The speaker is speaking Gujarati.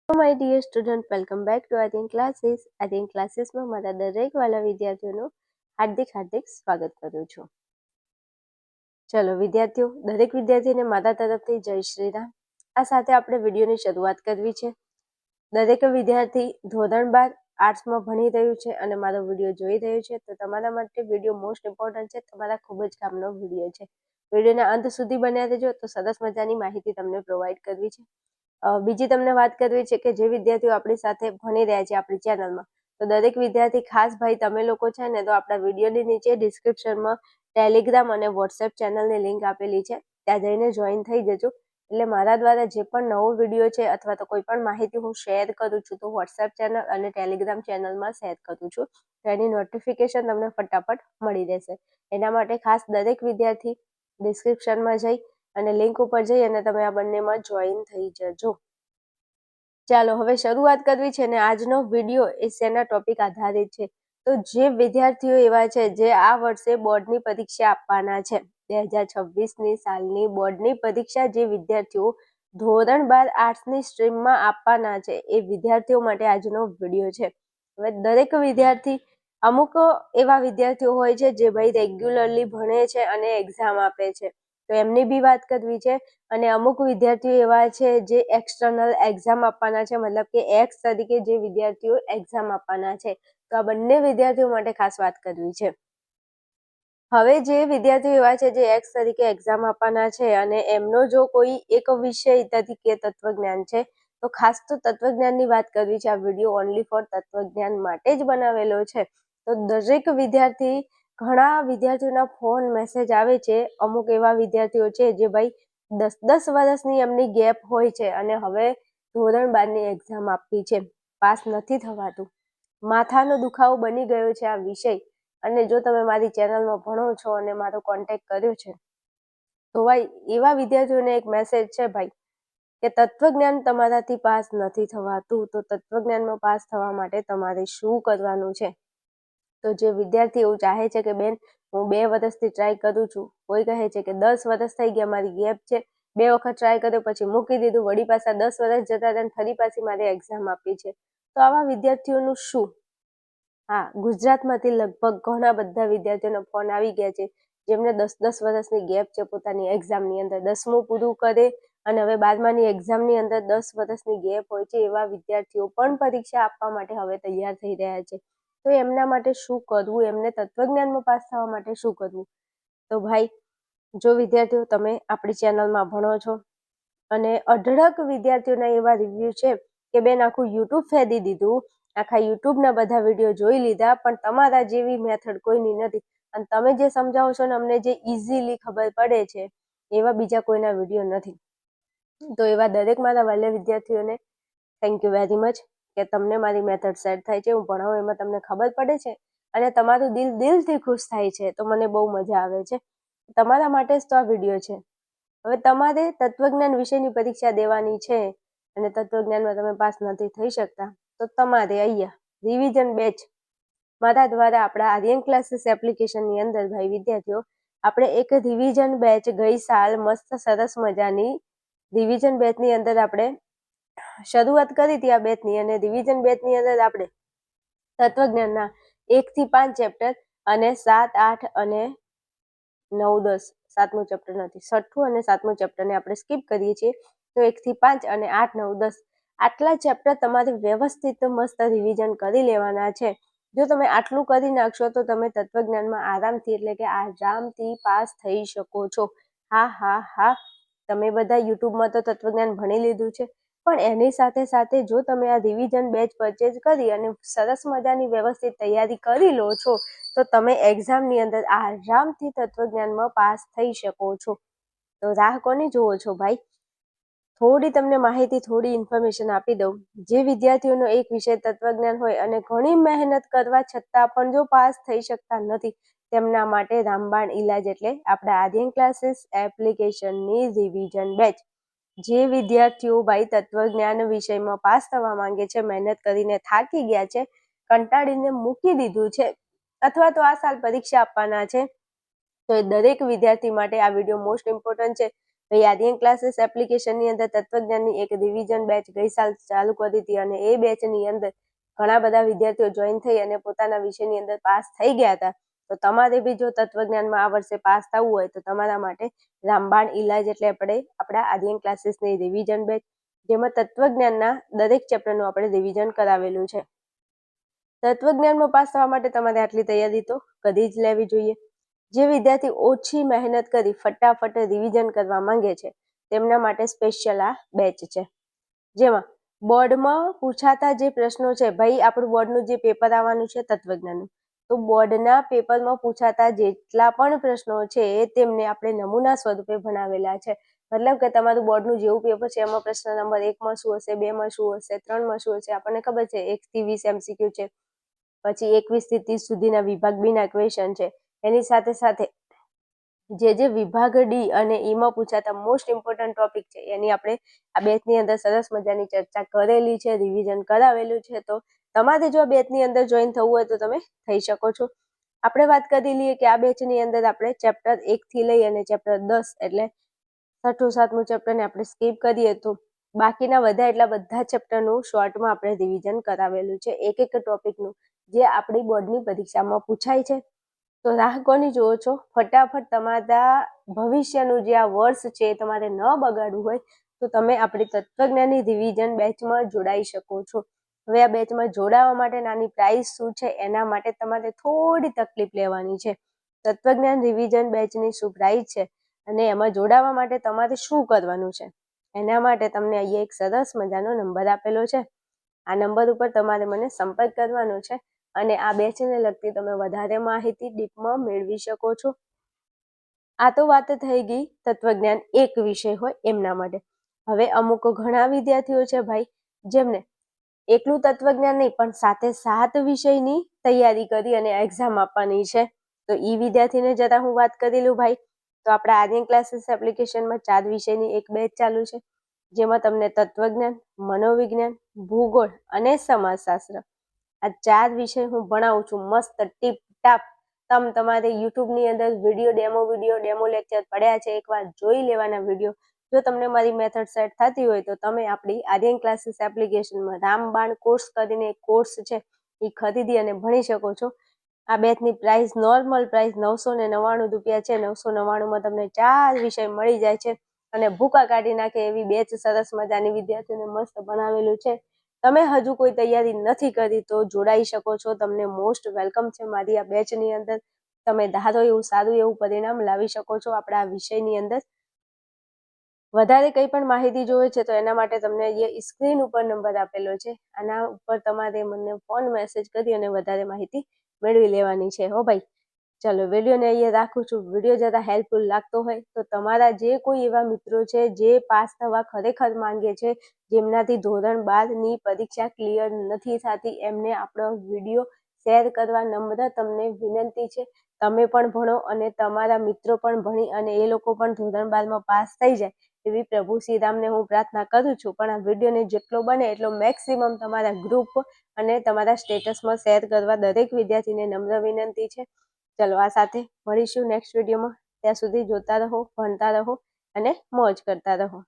My dear student, welcome back to Aryan classes. Aryan ક્લાસીસમાં મારા દરેક વાલા વિદ્યાર્થીઓનું હાર્દિક સ્વાગત કરું છું. ચલો વિદ્યાર્થીઓ, દરેક વિદ્યાર્થીને મારા તરફથી જય શ્રી રામ. આ સાથે આપણે વિડીયોની શરૂઆત કરવી છે. દરેક વિદ્યાર્થી ધોરણ 12 આર્ટ્સમાં ભણી રહ્યું છે અને મારો વિડીયો જોઈ રહ્યું છે, તો તમારા માટે વિડીયો મોસ્ટ ઇમ્પોર્ટન્ટ છે. તમારા ખૂબ જ કામનો વિડીયો છે. વિડીયોના અંત સુધી બન્યા રહેજો, તો સરસ મજાની માહિતી તમને પ્રોવાઈડ કરવી છે. બીજી તમને વાત કરવી છે કે જે વિદ્યાર્થીઓ આપણી સાથે ભણી રહ્યા છે આપણી ચેનલમાં, તો દરેક વિદ્યાર્થી ખાસ ભાઈ તમે લોકો છે ને, તો આપણા વિડીયોની નીચે ડિસ્ક્રિપ્શનમાં ટેલિગ્રામ અને વોટ્સએપ ચેનલની લિંક આપેલી છે, ત્યાં જઈને જોઈન થઈ જજો. એટલે મારા દ્વારા જે પણ નવો વિડીયો છે અથવા તો કોઈ પણ માહિતી હું શેર કરું છું, તો વોટ્સએપ ચેનલ અને ટેલિગ્રામ ચેનલમાં શેર કરું છું, તો એની નોટિફિકેશન તમને ફટાફટ મળી રહેશે. એના માટે ખાસ દરેક વિદ્યાર્થી ડિસ્ક્રિપ્શનમાં જઈ અને લિંક ઉપર જઈ અને તમે આ બંનેમાં જોઈન થઈ જજો. ચાલો હવે શરૂઆત કરવી છે ને આજનો વિડીયો એ શેના ટોપિક આધારિત છે, તો જે વિદ્યાર્થીઓ એવા છે જે આ વર્ષે બોર્ડની પરીક્ષા આપવાના છે, 2026ની સાલની બોર્ડની પરીક્ષા જે વિદ્યાર્થીઓ ધોરણ 12 આર્ટ્સની સ્ટ્રીમમાં આપવાના છે, એ વિદ્યાર્થીઓ માટે આજનો વિડીયો છે. હવે દરેક વિદ્યાર્થી, અમુક એવા વિદ્યાર્થીઓ હોય છે જે ભાઈ રેગ્યુલરલી ભણે છે અને એક્ઝામ આપે છે, તો એમની બી વાત કરવી છે. અને અમુક વિદ્યાર્થીઓ એવા છે જે એક્સટર્નલ એક્ઝામ આપવાના છે, મતલબ કે એક્સ તરીકે જે વિદ્યાર્થીઓ એક્ઝામ આપવાના છે, તો આ બંને વિદ્યાર્થીઓ માટે ખાસ વાત કરવી છે. હવે જે વિદ્યાર્થીઓ એવા છે જે એક્સ તરીકે એક્ઝામ આપવાના છે અને એમનો જો કોઈ એક વિષય તરીકે તત્વજ્ઞાન છે, તો ખાસ તો તત્વજ્ઞાનની વાત કરવી છે. આ વિડીયો ઓનલી ફોર તત્વજ્ઞાન માટે જ બનાવેલો છે. તો દરેક વિદ્યાર્થી, ઘણા વિદ્યાર્થીઓના ફોન મેસેજ આવે છે, અમુક એવા વિદ્યાર્થીઓ છે જે ભાઈ 10 વર્ષની એમની ગેપ હોય છે અને હવે ધોરણ 12ની એક્ઝામ આપવી છે, પાસ નથી થવાતું, માથાનો દુખાવો બની ગયો છે આ વિષય. અને જો તમે મારી ચેનલમાં ભણો છો અને મારો કોન્ટેક્ટ કર્યો છે, તો ભાઈ એવા વિદ્યાર્થીઓને એક મેસેજ છે ભાઈ, કે તત્વજ્ઞાન તમારાથી પાસ નથી થવાતું, તો તત્વજ્ઞાનમાં પાસ થવા માટે તમારે શું કરવાનું છે. તો જે વિદ્યાર્થી એવું ચાહે છે કે બેન હું 2 વર્ષથી ટ્રાય કરું છું, કોઈ કહે છે કે 10 વર્ષ થઈ ગયા મારી ગેપ છે, 2 વખત ટ્રાય કર્યો પછી મૂકી દીધું, વળી પાછા 10 વર્ષ જતા રહ્યા ફરી પાછી મારે એક્ઝામ આપી છે, તો આવા વિદ્યાર્થીઓનું શું? હા, ગુજરાતમાંથી લગભગ ઘણા બધા વિદ્યાર્થીઓનો ફોન આવી ગયા છે જેમને 10 વર્ષની ગેપ છે પોતાની એક્ઝામની અંદર. 10મું પૂરું કરે અને હવે 12માની એક્ઝામની અંદર 10 વર્ષની ગેપ હોય છે, એવા વિદ્યાર્થીઓ પણ પરીક્ષા આપવા માટે હવે તૈયાર થઈ રહ્યા છે. તો એમના માટે શું કરવું, એમને તત્વજ્ઞાનમાં પાસ થવા માટે શું કરવું? તો ભાઈ, જો વિદ્યાર્થીઓ તમે આપણી ચેનલમાં ભણો છો અને અઢળક વિદ્યાર્થીઓના એવા રિવ્યુ છે કે બેન આખું યુટ્યુબ ફેદી દીધું, આખા યુટ્યુબના બધા વિડીયો જોઈ લીધા, પણ તમારા જેવી મેથડ કોઈની નથી, અને તમે જે સમજાવો છો ને અમને જે ઇઝીલી ખબર પડે છે, એવા બીજા કોઈના વિડીયો નથી. તો એવા દરેક મારા વાલા વિદ્યાર્થીઓને થેન્ક યુ વેરી મચ કે તમને મારી મેથડ સેટ થાય છે, હું ભણાવું એમાં તમને ખબર પડે છે અને તમારું દિલથી ખુશ થાય છે, તો મને બહુ મજા આવે છે. તમારા માટે જ તો આ વિડીયો છે. હવે તમારે તત્વજ્ઞાન વિષયની પરીક્ષા દેવાની છે અને તત્વજ્ઞાનમાં તમે પાસ નથી થઈ શકતા, તો તમારે અહીંયા રિવિઝન બેચ મારા દ્વારા આપણા આર્યન ક્લાસીસ એપ્લિકેશનની અંદર ભાઈ વિદ્યાર્થીઓ, આપણે એક રિવિઝન બેચ ગઈ સાલ મસ્ત સરસ મજાની રિવિઝન બેચની અંદર આપણે શરૂઆત કરી હતી આ બેચની, અને રિવિઝન બેચની અંદર આપણે તત્વજ્ઞાનના 1 થી 5 ચેપ્ટર અને 7, 8 અને 9, 10, 7મું ચેપ્ટર નથી, 6ઠું અને 7મું ચેપ્ટરને આપણે સ્કીપ કરીએ છીએ, તો 1 થી 5 અને 8, 9, 10 આટલા ચેપ્ટર તમારે વ્યવસ્થિત મસ્ત રિવિઝન કરી લેવાના છે. જો તમે આટલું કરી નાખશો તો તમે તત્વજ્ઞાનમાં આરામથી, એટલે કે આરામથી પાસ થઈ શકો છો. હા, તમે બધા યુટ્યુબમાં તો તત્વજ્ઞાન ભણી લીધું છે, પણ એની સાથે સાથે જો તમે આ રિવિઝન બેચ પરચેઝ કરી અને સરસ મજાની વ્યવસ્થિત તૈયારી કરી લો છો, તો તમે એક્ઝામની અંદર આરામથી તત્વજ્ઞાનમાં પાસ થઈ શકો છો. તો રાહ કોની જુઓ છો ભાઈ? થોડી તમને માહિતી, થોડી ઇન્ફોર્મેશન આપી દઉં. જે વિદ્યાર્થીઓનો એક વિષય તત્વજ્ઞાન હોય અને ઘણી મહેનત કરવા છતાં પણ જો પાસ થઈ શકતા નથી, તેમના માટે રામબાણ ઈલાજ એટલે આપણા આર્યન ક્લાસીસ એપ્લિકેશનની રિવિઝન બેચ. જે વિદ્યાર્થીઓ ભાઈ તત્વજ્ઞાન વિષયમાં પાસ થવા માંગે છે, મહેનત કરીને થાકી ગયા છે, કંટાળીને મૂકી દીધું છે, અથવા તો આ સાલ પરીક્ષા આપવાના છે, તો એ દરેક વિદ્યાર્થી માટે આ વિડીયો મોસ્ટ ઇમ્પોર્ટન્ટ છે. ભાઈ આદિન ક્લાસીસ એપ્લિકેશનની અંદર તત્વજ્ઞાનની એક રિવિઝન બેચ ગઈ સાલ ચાલુ કરી હતી અને એ બેચની અંદર ઘણા બધા વિદ્યાર્થીઓ જોઈન થઈ અને પોતાના વિષયની અંદર પાસ થઈ ગયા હતા. તો તમારે બી જો તત્વજ્ઞાનમાં આ વર્ષે પાસ થવું હોય તો તમારા માટે રામબાણ ઇલાજ એટલે આપણે આપણા આદિન ક્લાસીસની રિવિઝન બેચ, જેમાં તત્વજ્ઞાનના દરેક ચેપ્ટરનું આપણે રિવિઝન કરાવેલું છે. તત્વજ્ઞાનમાં પાસ થવા માટે તમારે આટલી તૈયારી તો કરી જ લેવી જોઈએ. જે વિદ્યાર્થી ઓછી મહેનત કરી ફટાફટ રિવિઝન કરવા માંગે છે તેમના માટે સ્પેશિયલ આ બેચ છે, જેમાં બોર્ડમાં પૂછાતા જે પ્રશ્નો છે, ભાઈ આપણું બોર્ડનું જે પેપર આવવાનું છે તત્વજ્ઞાનનું, તો બોર્ડના પેપરમાં પૂછાતા જેટલા પણ પ્રશ્નો છે તેમને આપણે નમૂના સ્વરૂપે ભણાવેલા છે. મતલબ કે તમારું બોર્ડનું જેવું પેપર છે એમાં પ્રશ્ન નંબર 1માં શું હશે, 2માં શું હશે, 3માં શું હશે, આપણને ખબર છે 1 થી 20 MCQ છે, પછી 21 થી 30 સુધીના વિભાગ બી ના ક્વેશ્ચન છે. એની સાથે સાથે જે વિભાગ ડી અને ઈમાં પૂછાતા મોસ્ટ ઇમ્પોર્ટન્ટ ટોપિક છે એની આપણે આ બેચની અંદર સરસ મજાની ચર્ચા કરેલી છે, રિવિઝન કરાવેલું છે. તો તમારે જો આ બેચની અંદર જોઈન થવું હોય તો તમે થઈ શકો છો. આપણે વાત કરી લઈએ કે આ બેચની અંદર આપણે ચેપ્ટર 1 થી લઈ અને ચેપ્ટર 10 એટલે 6ઠું 7મું ચેપ્ટરને આપણે સ્કીપ કરીએ તો બાકીના બધા ચેપ્ટરનું શોર્ટમાં આપણે રિવિઝન કરાવેલું છે, એક એક ટોપિકનું, જે આપણી બોર્ડની પરીક્ષામાં પૂછાય છે. તો રાહ કોની જુઓ છો? ફટાફટ તમારા ભવિષ્યનું જે આ વર્ષ છે એ તમારે ન બગાડવું હોય તો તમે આપણી તત્વજ્ઞાનની રિવિઝન બેચમાં જોડાઈ શકો છો. હવે આ બેચમાં જોડાવા માટે નાની પ્રાઇસ શું છે એના માટે તમારે થોડી તકલીફ લેવાની છે. તત્વજ્ઞાન રિવિઝન બેચની શું પ્રાઇસ છે અને એમાં જોડાવા માટે તમારે શું કરવાનું છે એના માટે તમને અહીંયા એક સરસ મજાનો નંબર આપેલો છે. આ નંબર ઉપર તમારે મને સંપર્ક કરવાનો છે અને આ બેચને લગતી તમે વધારે માહિતી ડીપમાં મેળવી શકો છો. આ તો વાત થઈ ગઈ તત્વજ્ઞાન એક વિષય હોય એમના માટે. હવે અમુક ઘણા વિદ્યાર્થીઓ છે ભાઈ જેમને એકલું તત્વજ્ઞાન નહીં પણ સાથે 7 વિષયની તૈયારી કરી અને એક્ઝામ આપવાની છે. તો ઈ વિદ્યાર્થીને જરા હું વાત કરી લઉં ભાઈ. તો આપણા આર્યન ક્લાસીસ એપ્લિકેશનમાં 4 વિષયની એક બેચ ચાલુ છે, જેમાં તમને તત્વજ્ઞાન, મનોવિજ્ઞાન, ભૂગોળ અને સમાજશાસ્ત્ર આ 4 વિષય હું ભણાવું છું મસ્ત ટીપ ટાપ. તમારે યુટ્યુબની અંદર ડેમો લેક્ચર પડ્યા છે, એકવાર જોઈ લેવાના વિડીયો. જો તમને મારી મેથડ સેટ થતી હોય તો તમે આપણી આર્યન ક્લાસીસ એપ્લિકેશનમાં રામબાણ કોર્સ કરીને એક કોર્સ છે એ ખરીદી અને ભણી શકો છો. આ બેચની પ્રાઇસ નોર્મલ પ્રાઇસ 999 રૂપિયા છે. 999માં તમને 4 વિષય મળી જાય છે અને ભૂકા કાઢી નાખે એવી બેચ સરસ મજાની વિદ્યાર્થીઓને મસ્ત બનાવેલું છે. તમે હજુ કોઈ તૈયારી નથી કરી તો જોડાઈ શકો છો. તમને મોસ્ટ વેલકમ છે મારી આ બેચની અંદર. તમે ધારો એવું સારું એવું પરિણામ લાવી શકો છો આપણા આ વિષયની અંદર. વધારે કંઈ પણ માહિતી જોઈએ છે તો એના માટે તમને અહીંયા સ્ક્રીન ઉપર નંબર આપેલો છે, આના ઉપર તમારે મને ફોન મેસેજ કરી અને વધારે માહિતી મેળવી લેવાની છે. હો ભાઈ, ચલો વિડીયોને અહીંયા રાખું છું. વિડીયો જરા હેલ્પફુલ લાગતો હોય તો તમારા જે કોઈ એવા મિત્રો છે જે પાસ થવા ખરેખર માંગે છે, જેમનાથી ધોરણ 12ની પરીક્ષા ક્લિયર નથી થતી, એમને આપણો વિડીયો શેર કરવા નમ્ર તમને વિનંતી છે. તમે પણ ભણો અને તમારા મિત્રો પણ ભણી અને એ લોકો પણ ધોરણ 12માં પાસ થઈ જાય એવી પ્રભુ શ્રીરામને હું પ્રાર્થના કરું છું. પણ આ વિડીયોને જેટલો બને એટલો મેક્સિમમ તમારા ગ્રુપ અને તમારા સ્ટેટસમાં શેર કરવા દરેક વિદ્યાર્થીને નમ્ર વિનંતી છે. ચલો આ સાથે મળીશું નેક્સ્ટ વિડીયોમાં. ત્યાં સુધી જોતા રહો, ભણતા રહો અને મોજ કરતા રહો.